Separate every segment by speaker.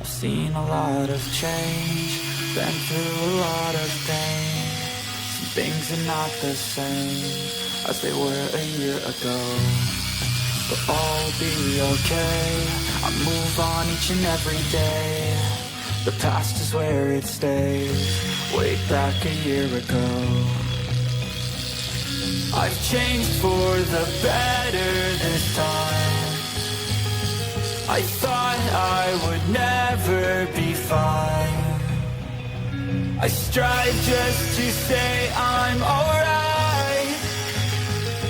Speaker 1: Seen a lot of change, been through a lot of pain. Some things are not the same as they were a year ago, but all will be okay. I move on each and every day. The past is where it stays, way back a year ago. I've changed for the better this time. I thought I would never be fine. I strive just to say I'm alright,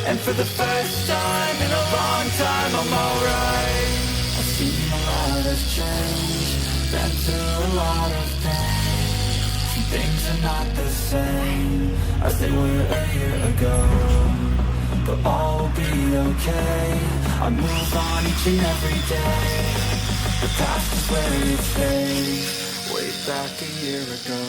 Speaker 1: and for the first time in a long time I'm alright. I've seen a lot of change, been through a lot of pain. Some things are not the same as they were a year ago, but all will be okay. I move on each and every day. The past is where it stays, way back a year ago.